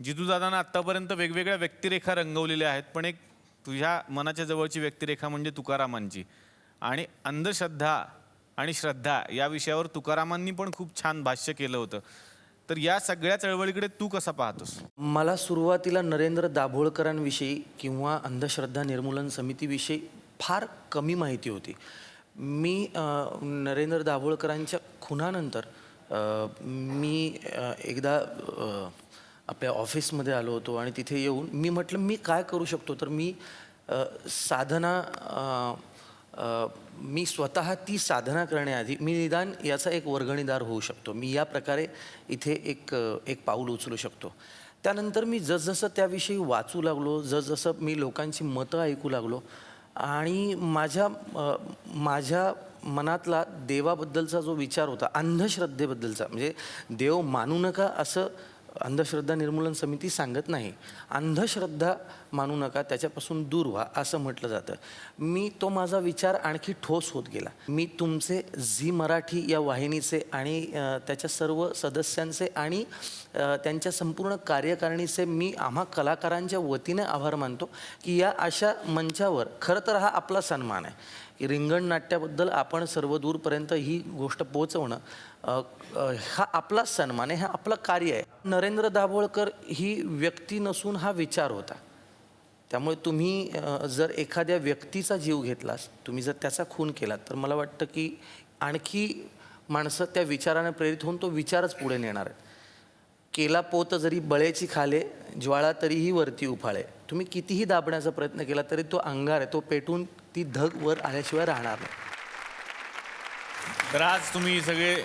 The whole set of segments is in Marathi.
जितूदादांना आत्तापर्यंत वेगवेगळ्या व्यक्तिरेखा रंगवलेल्या आहेत, पण एक तुझ्या मनाच्या जवळची व्यक्तिरेखा म्हणजे तुकारामांची. आणि अंधश्रद्धा आणि श्रद्धा या विषयावर तुकारामांनी पण खूप छान भाष्य केलं होतं. तर या सगळ्या चळवळीकडे तू कसा पाहतोस? मला सुरुवातीला नरेंद्र दाभोळकरांविषयी किंवा अंधश्रद्धा निर्मूलन समितीविषयी फार कमी माहिती होती. मी नरेंद्र दाभोळकरांच्या खुनानंतर मी एकदा आपल्या ऑफिसमध्ये आलो होतो आणि तिथे येऊन मी म्हटलं मी काय करू शकतो. तर मी मी स्वतः ती साधना करण्याआधी मी निदान याचा एक वर्गणीदार होऊ शकतो. मी या प्रकारे इथे एक पाऊल उचलू शकतो. त्यानंतर मी जसजसं त्याविषयी वाचू लागलो, जसजसं मी लोकांची मतं ऐकू लागलो आणि माझ्या मनातला देवाबद्दलचा जो विचार होता, अंधश्रद्धेबद्दलचा, म्हणजे देव मानू नका असं अंधश्रद्धा निर्मूलन समिती सांगत नाही. अंधश्रद्धा मानू नका, त्याच्यापासून दूर व्हा असं म्हटलं जातं. मी तो माझा विचार आणखी ठोस होत गेला. मी तुमचे झी मराठी या वाहिनीचे आणि त्याच्या सर्व सदस्यांचे आणि त्यांच्या संपूर्ण कार्यकारिणीचे मी आम्हा कलाकारांच्या वतीने आभार मानतो की या अशा मंचावर खरं तर हा आपला सन्मान आहे की रिंगण नाट्याबद्दल आपण सर्व दूरपर्यंत ही गोष्ट पोहोचवणं हा आपला सन्मान आहे, हा आपलं कार्य आहे. नरेंद्र दाभोळकर ही व्यक्ती नसून हा विचार होता. त्यामुळे तुम्ही जर एखाद्या व्यक्तीचा जीव घेतलास, तुम्ही जर त्याचा खून केलात, तर मला वाटतं की आणखी माणसं त्या विचाराने प्रेरित होऊन तो विचारच पुढे नेणार आहे. केला पोत जरी बळेची खाले, ज्वाळा तरीही वरती उफाळे. तुम्ही कितीही दाबण्याचा प्रयत्न केला तरी तो अंगार आहे, तो पेटून ती धग वर आल्याशिवाय राहणार नाही. तर आज तुम्ही सगळे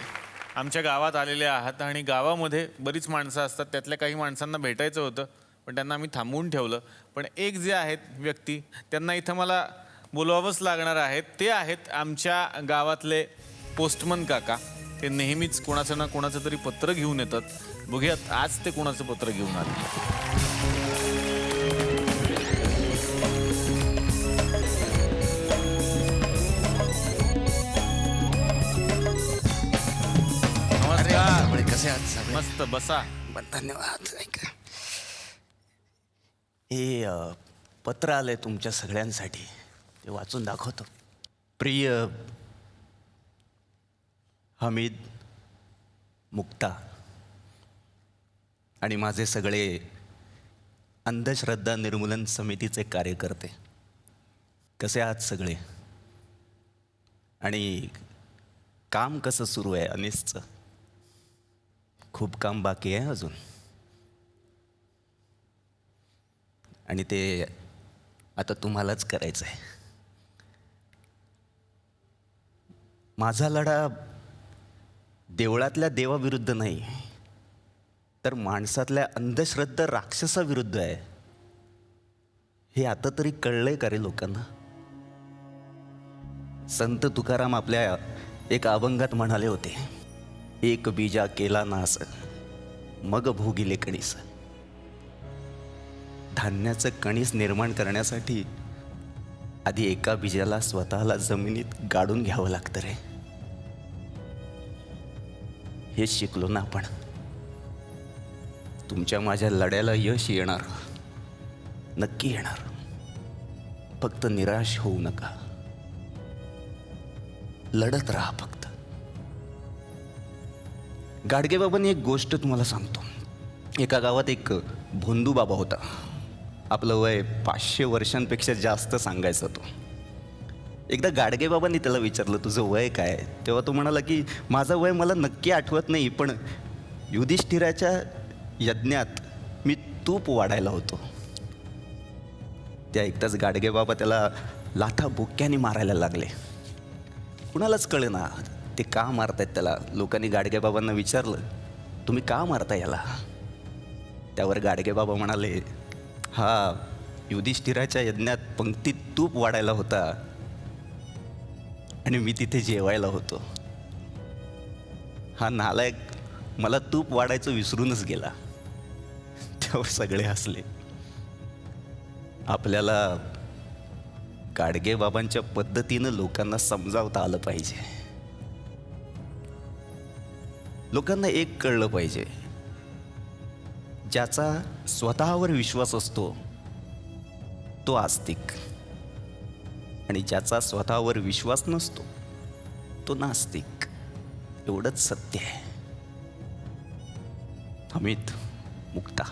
आमच्या गावात आलेले आहात आणि गावामध्ये बरीच माणसं असतात. त्यातल्या काही माणसांना भेटायचं होतं, पण त्यांना आम्ही थांबवून ठेवलं. पण एक जे आहेत व्यक्ती, त्यांना इथं मला बोलवावंच लागणार आहेत. ते आहेत आमच्या गावातले पोस्टमन काका. ते नेहमीच कोणाचं ना कोणाचं तरी पत्र घेऊन येतात. बघूयात आज ते कोणाचं पत्र घेऊन आले. कसे आहात सगळे? मस्त, बसा. धन्यवाद. हे पत्र आलंय तुमच्या सगळ्यांसाठी, ते वाचून दाखवतो. प्रिय हमीद, मुक्ता आणि माझे सगळे अंधश्रद्धा निर्मूलन समितीचे कार्यकर्ते, कसे आहात सगळे? आणि काम कसं सुरू आहे अनिसचं? खूप काम बाकी आहे अजून, आणि ते आता तुम्हालाच करायचं आहे. माझा लढा देवळातल्या देवाविरुद्ध नाही, तर माणसातल्या अंधश्रद्धा राक्षसाविरुद्ध आहे. हे आता तरी कळलंय का रे लोकांना? संत तुकाराम आपल्या एक अभंगात म्हणाले होते, एक बीजा केला नास मग भोगिले कणीस. धान्याचं कणीस निर्माण करण्यासाठी आधी एका बीजाला स्वतःला जमिनीत गाडून घ्यावं लागतं रे. हेच शिकलो ना आपण. तुमच्या माझ्या लढ्याला यश येणार, नक्की येणार. फक्त निराश होऊ नका, लढत राहा फक्त. गाडगेबाबांनी एक गोष्ट तुम्हाला सांगतो. एका गावात एक भोंदू बाबा होता. आपलं वय 500 वर्षांपेक्षा जास्त सांगायचा तो. एकदा गाडगेबाबांनी त्याला विचारलं, तुझं वय काय? तेव्हा तो म्हणाला की माझं वय मला नक्की आठवत नाही, पण युधिष्ठिराच्या यज्ञात मी तूप वाढायला होतो. त्या ऐकताच गाडगेबाबा त्याला लाथा बुक्क्याने मारायला लागले. कुणालाच कळेना ते का मारतायत त्याला. लोकांनी गाडगेबाबांना विचारलं, तुम्ही का मारता याला? त्यावर गाडगेबाबा म्हणाले, हा युधिष्ठिराच्या यज्ञात पंक्तीत तूप वाढायला होता आणि मी तिथे जेवायला होतो. हा नालायक मला तूप वाढायचं विसरूनच गेला. त्यावर सगळे हसले. आपल्याला गाडगेबाबांच्या पद्धतीनं लोकांना समजावता आलं पाहिजे. लोकांना एक कळलं पाहिजे, ज्याचा स्वतःवर विश्वास असतो तो आस्तिक, आणि ज्याचा स्वतःवर विश्वास नसतो तो नास्तिक. एवढंच सत्य आहे. हमीद, मुक्ता,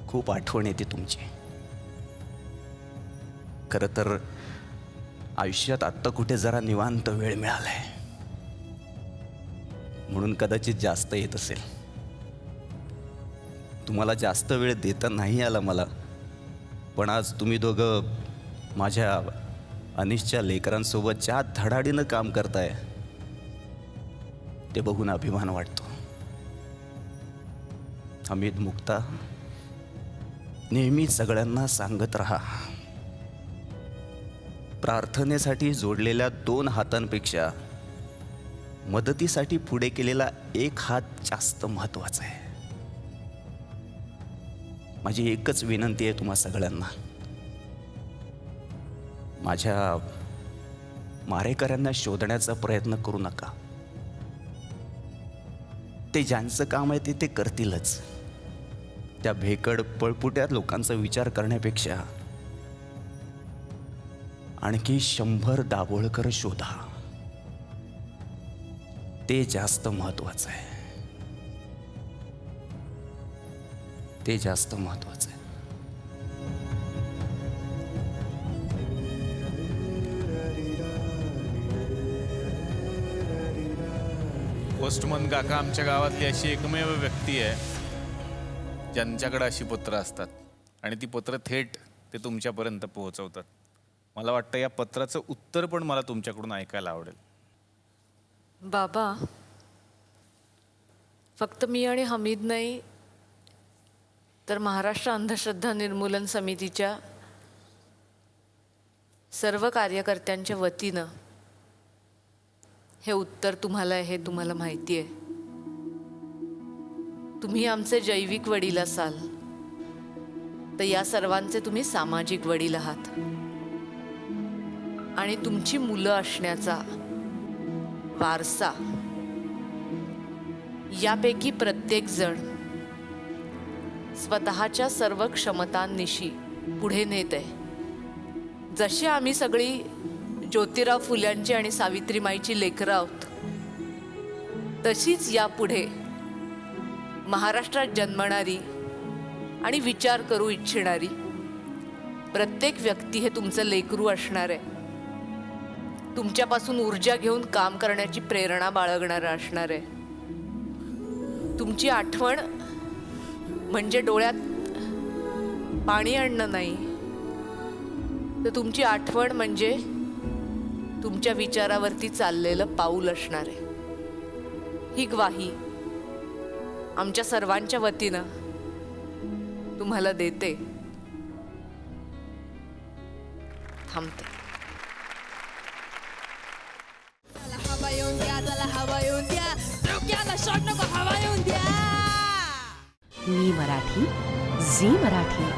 खूप आठवण येते तुमची. खरं तर आयुष्यात आत्ता कुठे जरा निवांत वेळ मिळालाय म्हणून कदाचित जास्त येत असेल. तुम्हाला जास्त वेळ देता नाही आला मला, पण आज तुम्ही दोघं माझ्या अनिशच्या लेकरांसोबत ज्या धडाडीनं काम करताय ते बघून अभिमान वाटतो. हमीद, मुक्ता, नेहमी सगळ्यांना सांगत राहा, प्रार्थनेसाठी जोडलेल्या 2 हातांपेक्षा मदतीसाठी पुढे केलेला 1 हात जास्त महत्वाचा आहे. माझी एकच विनंती आहे तुम्हा सगळ्यांना, माझ्या मारेकऱ्यांना शोधण्याचा प्रयत्न करू नका. ते ज्यांचं काम आहे ते करतीलच. त्या भेकड पळपुट्या लोकांचा विचार करण्यापेक्षा आणखी 100 दाभोळकर शोधा, ते जास्त महत्वाचं आहे. ते जास्त महत्वाचं आहे. पोस्टमन काका आमच्या गावातली अशी एकमेव व्यक्ती आहे ज्यांच्याकडे अशी पत्रं असतात आणि ती पत्रं थेट ते तुमच्यापर्यंत पोहोचवतात. मला वाटतं या पत्राचं उत्तर पण मला तुमच्याकडून ऐकायला आवडेल. बाबा, फक्त मी आणि हमीद नाही तर महाराष्ट्र अंधश्रद्धा निर्मूलन समितीच्या सर्व कार्यकर्त्यांच्या वतीनं हे उत्तर तुम्हाला हे तुम्हाला माहिती आहे. तुम्ही आमचे जैविक वडील असाल तर या सर्वांचे तुम्ही सामाजिक वडील आहात, आणि तुमची मुलं असण्याचा वारसा यापैकी प्रत्येक जण स्वतःच्या सर्व क्षमतांनिशी पुढे नेत आहे. जशी आम्ही सगळी ज्योतिराव फुल्यांची आणि सावित्रीमाईची लेकरं आहोत, तशीच यापुढे महाराष्ट्रात जन्मणारी आणि विचार करू इच्छिणारी प्रत्येक व्यक्ती हे तुमचं लेकरू असणार आहे. तुमच्यापासून ऊर्जा घेऊन काम करण्याची प्रेरणा बाळगणारं असणार आहे. तुमची आठवण म्हणजे डोळ्यात पाणी आणणं नाही, तर तुमची आठवण म्हणजे तुमच्या विचारावरती चाललेलं पाऊल असणार आहे. ही ग्वाही आमच्या सर्वांच्या वतीनं तुम्हाला देते. थांबते. हवा येऊन द्या, चला हवा येऊन द्या, डोक्याला शॉट नको, हवा येऊन द्या. मी मराठी, झी मराठी.